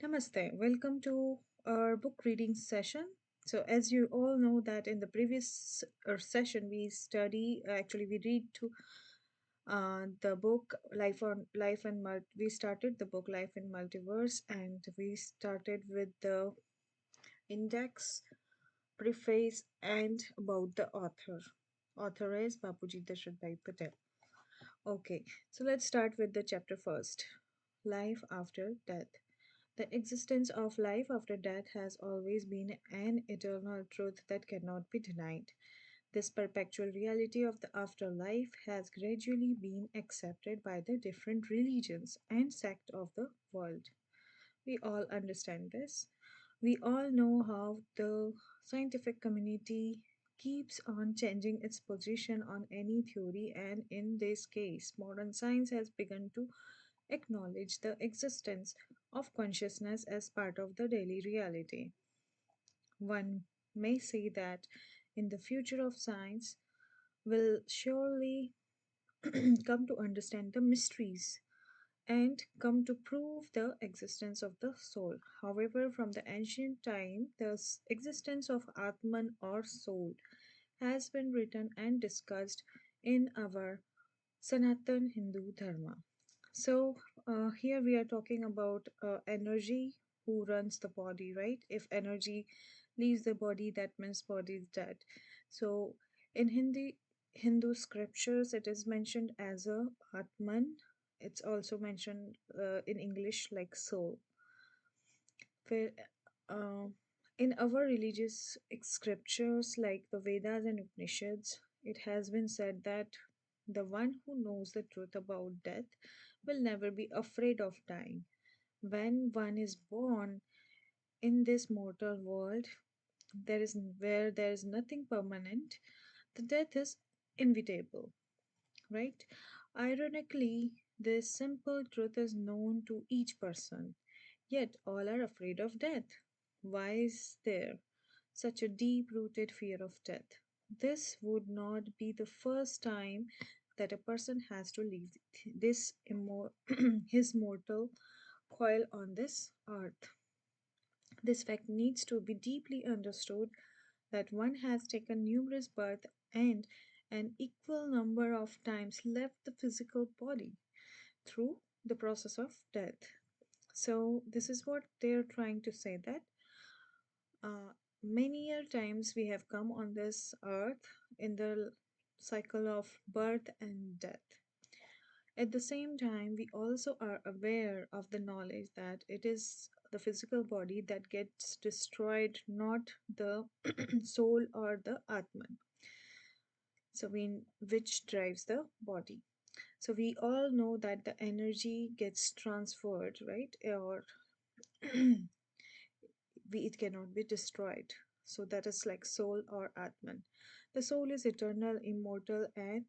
Namaste. Welcome to our book reading session. So, as you all know, that in the previous session we read to the book Life on Life and we started the book Life in Multiverse, and we started with the index, preface, and about the author. Author is Bapuji Dashrath Bhai Patel. Okay, so let's start with the chapter first. Life after death. The existence of life after death has always been an eternal truth that cannot be denied. This perpetual reality of the afterlife has gradually been accepted by the different religions and sects of the world. We all understand this. We all know how the scientific community keeps on changing its position on any theory, and in this case, modern science has begun to acknowledge the existence of consciousness as part of the daily reality. One may say that in the future of science will surely come to understand the mysteries and come to prove the existence of the soul. However, from the ancient time, the existence of Atman or soul has been written and discussed in our Sanatan Hindu Dharma. So, here we are talking about energy who runs the body, right? If energy leaves the body, that means body is dead. So, in Hindu scriptures, it is mentioned as a Atman. It's also mentioned in English like soul. Where, uh, in our religious scriptures like the Vedas and Upanishads, it has been said that the one who knows the truth about death will never be afraid of dying. When one is born in this mortal world, where there is nothing permanent, the death is inevitable, right? Ironically, this simple truth is known to each person, yet all are afraid of death. Why is there such a deep rooted fear of death? This would not be the first time that a person has to leave his mortal coil on this earth. This fact needs to be deeply understood that one has taken numerous births and an equal number of times left the physical body through the process of death. So, this is what they're trying to say that uh, many a times we have come on this earth in the cycle of birth and death. At the same time, we also are aware of the knowledge that it is the physical body that gets destroyed, not the soul or the Atman. So, which drives the body. So, we all know that the energy gets transferred, right? Or it cannot be destroyed. So, that is like soul or Atman. The soul is eternal, immortal, and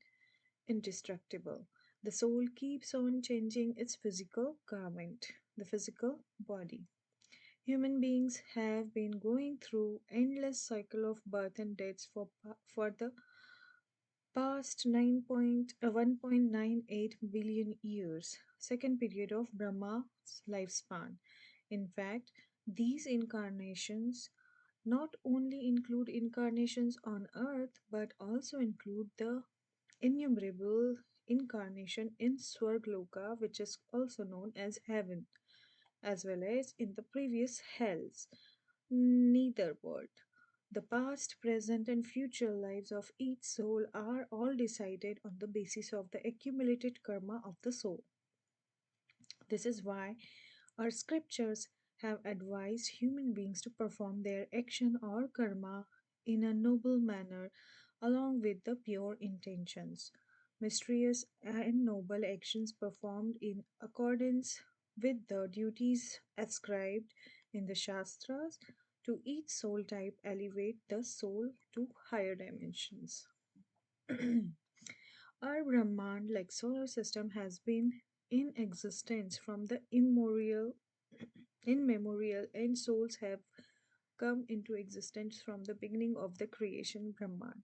indestructible. The soul keeps on changing its physical garment, the physical body. Human beings have been going through endless cycle of birth and deaths for the past 1.98 billion years, second period of Brahma's lifespan. In fact, these incarnations not only include incarnations on earth but also include the innumerable incarnation in Swargloka, which is also known as heaven, as well as in the previous hells, netherworld. The past, present, and future lives of each soul are all decided on the basis of the accumulated karma of the soul. This is why our scriptures have advised human beings to perform their action or karma in a noble manner along with the pure intentions. Mysterious and noble actions performed in accordance with the duties ascribed in the Shastras to each soul type elevate the soul to higher dimensions. Our Brahman, like solar system, has been in existence from the immemorial, and souls have come into existence from the beginning of the creation Brahman.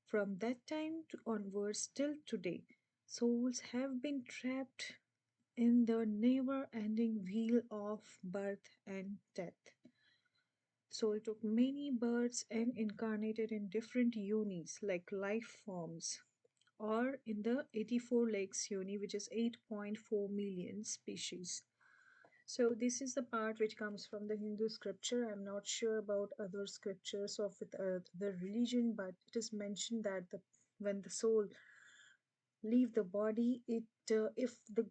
From that time to onwards till today, souls have been trapped in the never ending wheel of birth and death. Soul took many births and incarnated in different yonis like life forms, or in the 84 legs yoni, which is 8.4 million species. So, this is the part which comes from the Hindu scripture. I'm not sure about other scriptures of the religion, but it is mentioned that when the soul leave the body, it if the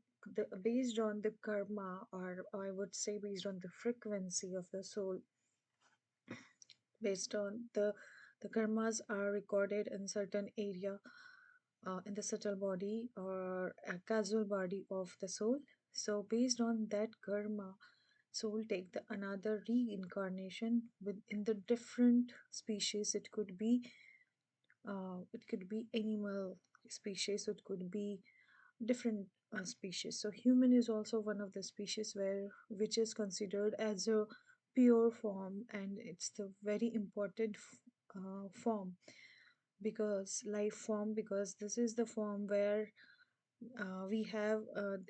based on the karma, or I would say based on the frequency of the soul, based on the karmas are recorded in certain area in the subtle body or a causal body of the soul. So based on that karma, soul take the another reincarnation within the different species. It could be animal species, it could be different species. So human is also one of the species where which is considered as a pure form, and it's the very important form, because life form, because this is the form where we have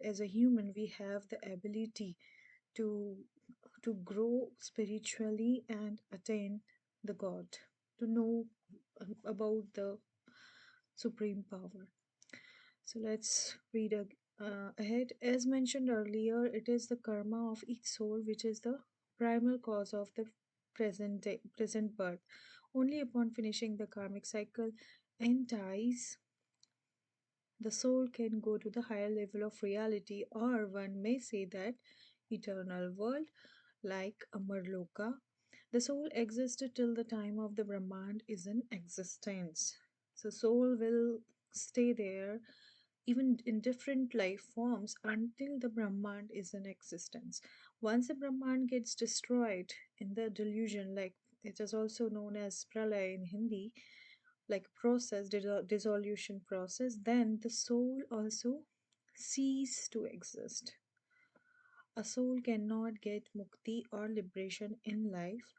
as a human we have the ability to grow spiritually and attain the god, to know about the supreme power. So let's read ahead. As mentioned earlier, it is the karma of each soul which is the primal cause of the present birth. Only upon finishing the karmic cycle and dies, the soul can go to the higher level of reality, or one may say that eternal world, like Amarloka. The soul existed till the time of the Brahmand is in existence. So soul will stay there even in different life forms until the Brahmand is in existence. Once the Brahmand gets destroyed in the delusion, like it is also known as pralaya in Hindi, like process, dissolution process, then the soul also cease to exist. A soul cannot get mukti or liberation in life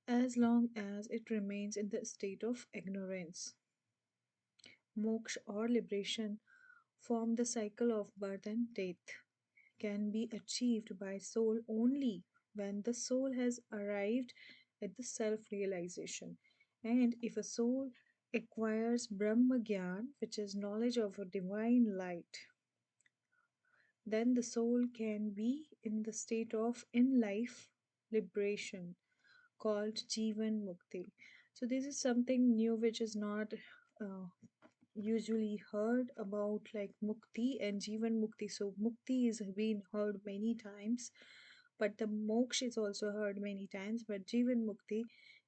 as long as it remains in the state of ignorance. Moksha or liberation from the cycle of birth and death can be achieved by soul only when the soul has arrived at the self realization. And if a soul acquires Brahma Gyan, which is knowledge of a divine light, then the soul can be in the state of in life liberation called Jivan Mukti. So, this is something new which is not uh, usually heard about, like Mukti and Jivan Mukti. So, Mukti is been heard many times, but the Moksha is also heard many times. But Jivan Mukti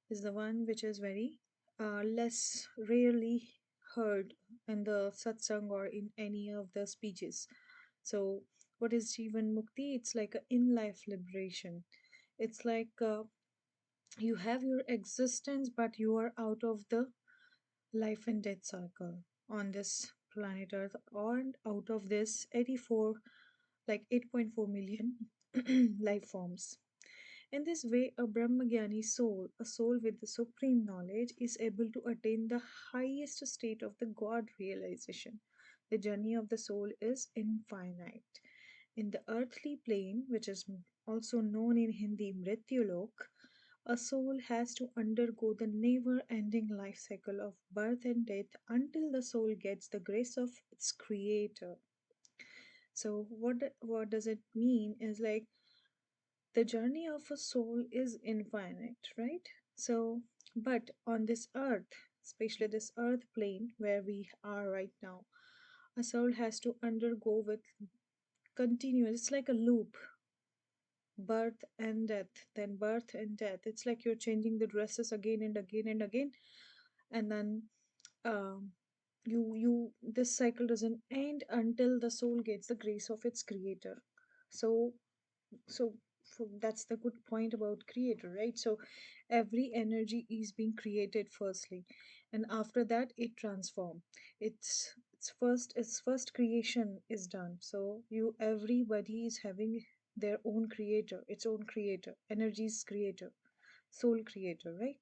is the one which is very less rarely heard in the satsang or in any of the speeches. So, what is Jivan Mukti? It's like a in life liberation. It's like you have your existence, but you are out of the life and death cycle on this planet Earth, or out of this 84, like 8.4 million life forms. In this way, a Brahmagyani soul, a soul with the supreme knowledge, is able to attain the highest state of the God realization. The journey of the soul is infinite. In the earthly plane, which is also known in Hindi Mrityulok, a soul has to undergo the never ending life cycle of birth and death until the soul gets the grace of its creator. So what does it mean is like the journey of a soul is infinite, right? So but on this earth, especially this earth plane where we are right now, a soul has to undergo with continuous, it's like a loop, birth and death, then birth and death. It's like you're changing the dresses again and again and again, and then um, you this cycle doesn't end until the soul gets the grace of its creator. So so that's the good point about creator, right? So every energy is being created firstly, and after that it transform. Its first creation is done. So you everybody is having their own creator, its own creator, energies creator, soul creator, right?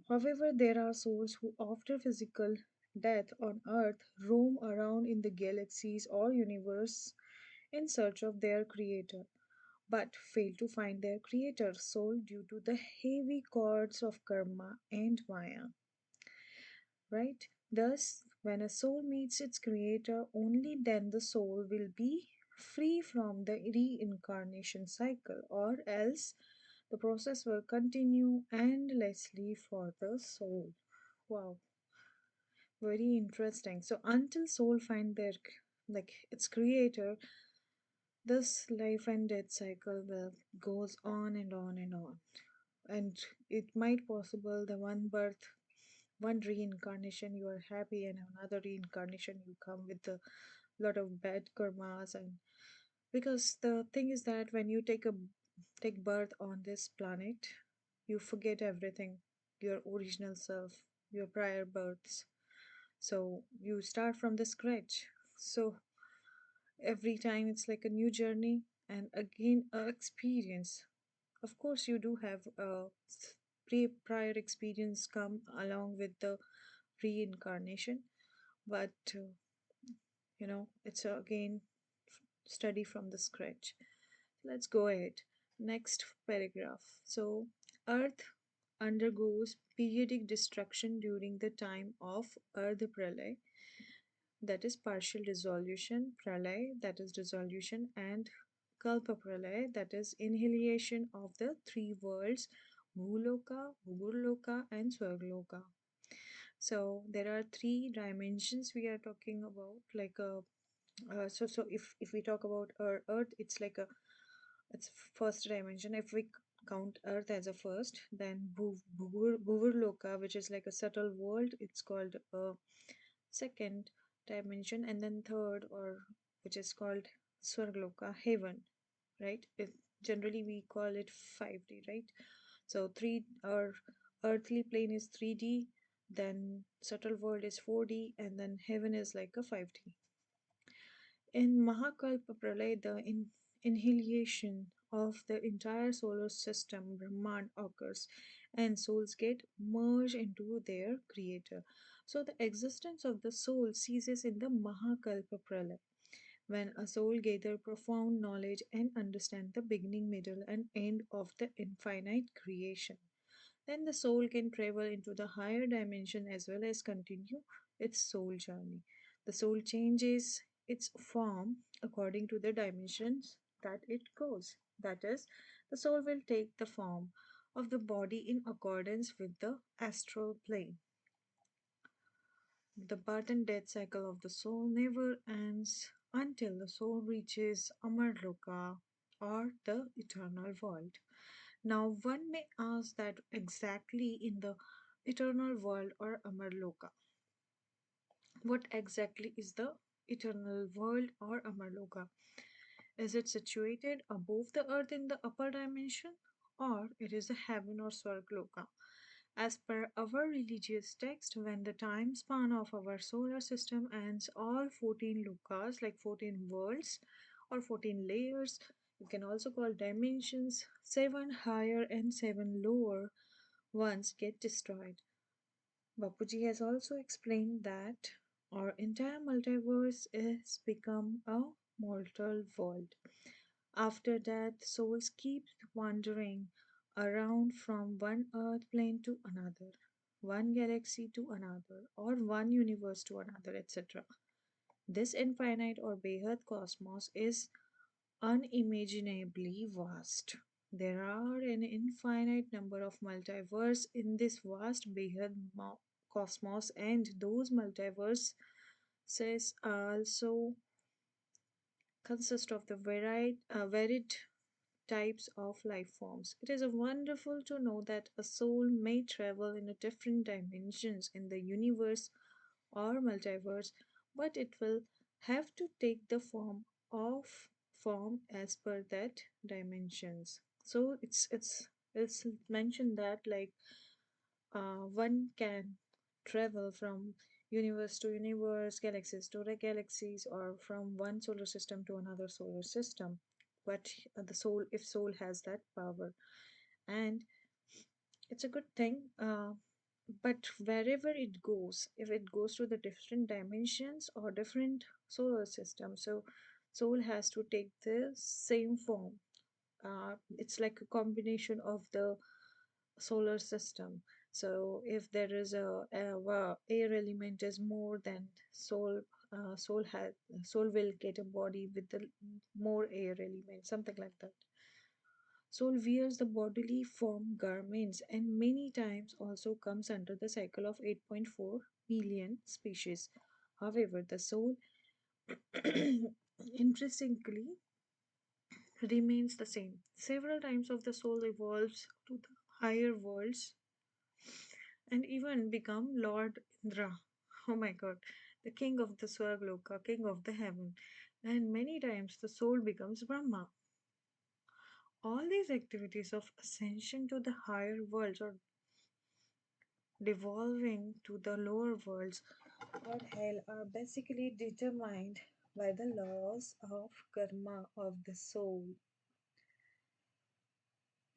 However, there are souls who after physical death on earth roam around in the galaxies or universe in search of their creator, but fail to find their creator soul due to the heavy cords of karma and maya, right? Thus, when a soul meets its creator, only then the soul will be free from the reincarnation cycle, or else the process will continue endlessly for the soul. Wow, very interesting. So until soul find their like its creator, this life and death cycle will goes on and on and on. And it might possible the one birth, one reincarnation you are happy, and another reincarnation you come with a lot of bad karmas. And because the thing is that when you take birth on this planet, you forget everything, your original self, your prior births. So you start from the scratch. So every time it's like a new journey and again a experience. Of course, you do have a prior experience come along with the reincarnation, but it's again study from the scratch. Let's go ahead. Next paragraph. So, Earth undergoes periodic destruction during the time of Earth Pralay, that is partial dissolution, Pralay, that is dissolution, and Kalpa Pralay, that is annihilation of the three worlds, Bhuloka, Bhugurloka, and Swargloka. So there are three dimensions we are talking about. Like so if we talk about our Earth, it's like a it's first dimension. If we count Earth as a first, then Bhuvurloka, which is like a subtle world, it's called a second dimension, and then third, or which is called Swargloka, heaven, right? Generally we call it 5D, right? So three or earthly plane is 3D, then subtle world is 4D, and then heaven is like a 5D. In Mahakalpa Pralay, the annihilation of the entire solar system, Brahmand, occurs, and souls get merged into their creator. So the existence of the soul ceases in the Mahakalpa Pralay, when a soul gathers profound knowledge and understands the beginning, middle, and end of the infinite creation. Then the soul can travel into the higher dimension as well as continue its soul journey. The soul changes its form according to the dimensions that it goes. That is, the soul will take the form of the body in accordance with the astral plane. The birth and death cycle of the soul never ends until the soul reaches Amarloka, or the eternal world. Now, one may ask that exactly in the eternal world or Amarloka. What exactly is the eternal world or Amarloka? Is it situated above the earth in the upper dimension, or it is a heaven or Swargloka? As per our religious text, when the time span of our solar system ends, all 14 lokas, like 14 worlds or 14 layers, you can also call dimensions, 7 higher and 7 lower ones get destroyed. Bapuji has also explained that our entire multiverse is become a mortal world. After that, souls keep wandering around from one earth plane to another, one galaxy to another, or one universe to another, etc. This infinite or Behad cosmos is unimaginably vast. There are an infinite number of multiverse in this vast Behad cosmos, and those multiverses also consist of the varied types of life forms. It is wonderful to know that a soul may travel in a different dimensions in the universe or multiverse, but it will have to take the form as per that dimensions. So it's mentioned that like one can travel from universe to universe, galaxies to the galaxies, or from one solar system to another solar system. But the soul, if soul has that power, and it's a good thing. But wherever it goes, if it goes to the different dimensions or different solar systems, so Soul has to take the same form. It's like a combination of the solar system. So if there is air element is more than soul, soul will get a body with the more air element, something like that. Soul wears the bodily form garments and many times also comes under the cycle of 8.4 billion species. However, the soul interestingly remains the same. Several times of the soul evolves to the higher worlds and even become Lord Indra. Oh my god, the king of the Swargloka, king of the heaven. And many times the soul becomes Brahma. All these activities of ascension to the higher worlds or devolving to the lower worlds or hell are basically determined by the laws of karma of the soul.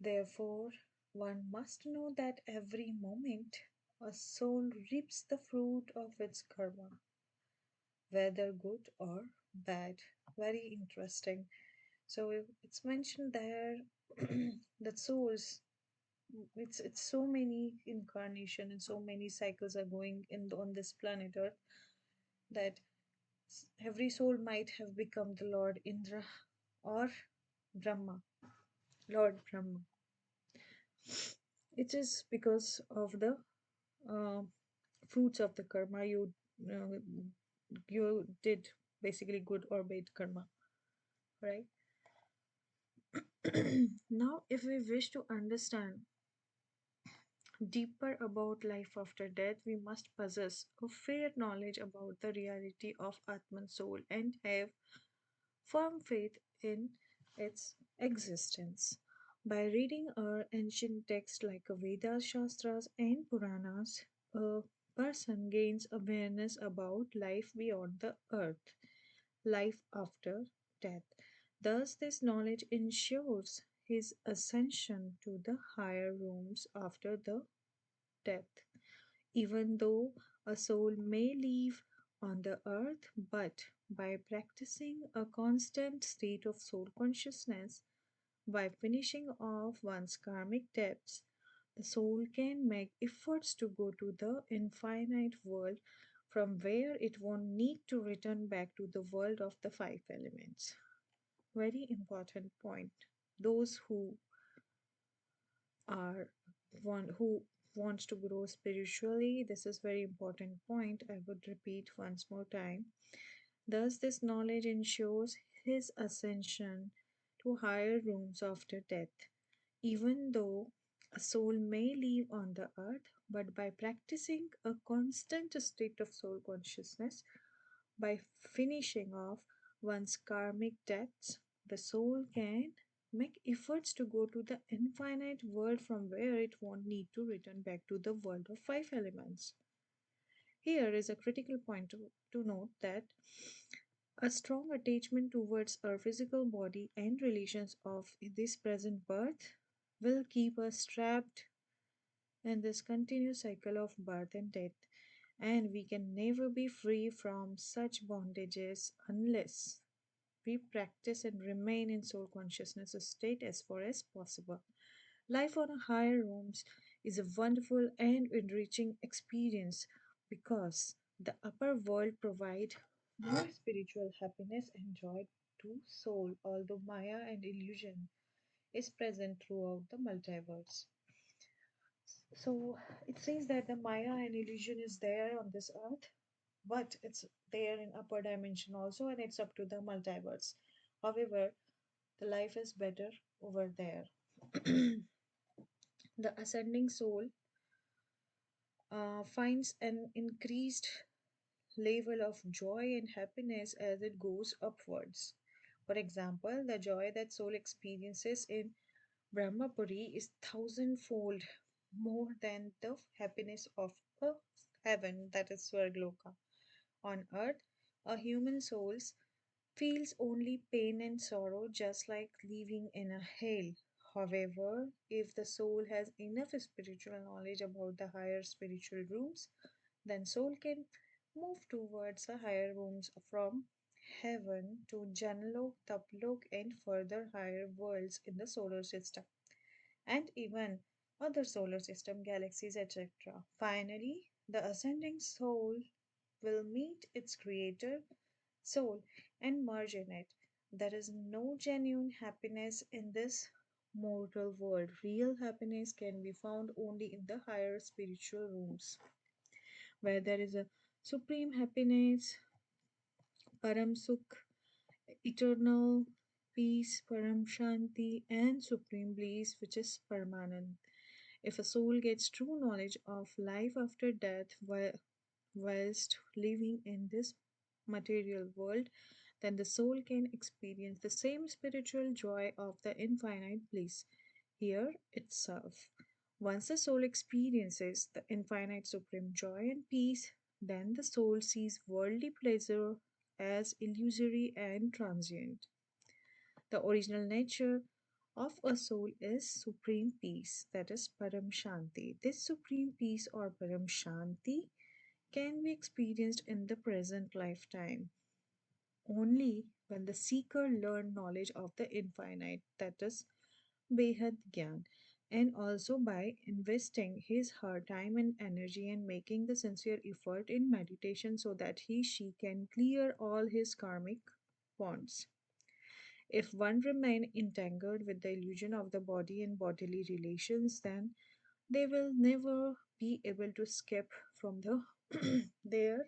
Therefore, one must know that every moment a soul reaps the fruit of its karma, whether good or bad. Very interesting. So it's mentioned there that souls, it's so many incarnation and so many cycles are going in on this planet Earth that every soul might have become the Lord Indra or Brahma, Lord Brahma. It is because of the uh, fruits of the karma uh, you did, basically good or bad karma, right? Now, if we wish to understand deeper about life after death, we must possess a fair knowledge about the reality of Atman soul and have firm faith in its existence. By reading our ancient texts like Vedas, Shastras, and Puranas, a person gains awareness about life beyond the earth, life after death. Thus, this knowledge ensures his ascension to the higher rooms after the death. Even though a soul may live on the earth, but by practicing a constant state of soul consciousness, by finishing off one's karmic debts, the soul can make efforts to go to the infinite world from where it won't need to return back to the world of the five elements. Very important point. Those are one who wants to grow spiritually, this is very important point. I would repeat once more time. Thus, this knowledge ensures his ascension to higher rooms after death. Even though a soul may live on the earth, but by practicing a constant state of soul consciousness, by finishing off one's karmic debts, the soul can make efforts to go to the infinite world from where it won't need to return back to the world of five elements. Here is a critical point to note that a strong attachment towards our physical body and relations of this present birth will keep us trapped in this continuous cycle of birth and death, and we can never be free from such bondages unless we practice and remain in soul consciousness state as far as possible. Life on a higher realms is a wonderful and enriching experience because the upper world provide more spiritual happiness and joy to soul, although Maya and illusion is present throughout the multiverse. So it says that the Maya and illusion is there on this earth, but it's there in upper dimension also, and it's up to the multiverse. However, the life is better over there. The ascending soul finds an increased level of joy and happiness as it goes upwards. For example, the joy that soul experiences in Brahmapuri is thousandfold more than the happiness of a heaven, that is Swargloka. On earth, a human soul feels only pain and sorrow, just like living in a hell. However, if the soul has enough spiritual knowledge about the higher spiritual rooms, then soul can move towards the higher rooms from heaven to Janlok, Taplok, and further higher worlds in the solar system, and even other solar system galaxies, etc. Finally, the ascending soul will meet its creator soul and merge in it. There is no genuine happiness in this mortal world. Real happiness can be found only in the higher spiritual rooms, where there is a supreme happiness, Param Sukh, eternal peace, Param Shanti, and supreme bliss, which is Paramanand. If a soul gets true knowledge of life after death whilst living in this material world, then the soul can experience the same spiritual joy of the infinite bliss here itself. Once the soul experiences the infinite supreme joy and peace, then the soul sees worldly pleasure as illusory and transient. The original nature of a soul is supreme peace, that is Param Shanti. This supreme peace or Param Shanti can be experienced in the present lifetime only when the seeker learn knowledge of the infinite, that is Behad Gyan, and also by investing his her time and energy and making the sincere effort in meditation so that she can clear all his karmic bonds. If one remain entangled with the illusion of the body and bodily relations, then they will never be able to escape from their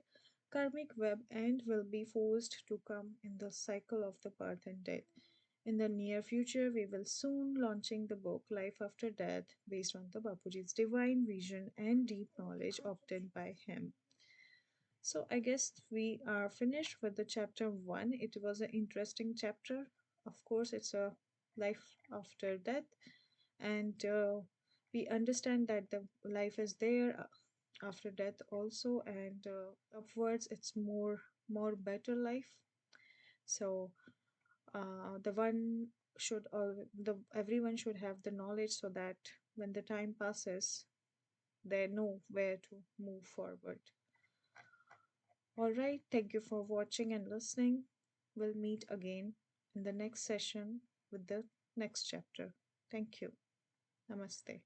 karmic web and will be forced to come in the cycle of the birth and death. In the near future, we will soon launching the book Life After Death based on the Bapuji's divine vision and deep knowledge obtained by him. So I guess we are finished with the chapter 1. It was an interesting chapter. Of course, it's a life after death, and we understand that the life is there after death also, and upwards it's more better life. So the one should the everyone should have the knowledge so that when the time passes, they know where to move forward. All right, thank you for watching and listening. We'll meet again in the next session with the next chapter. Thank you. Namaste.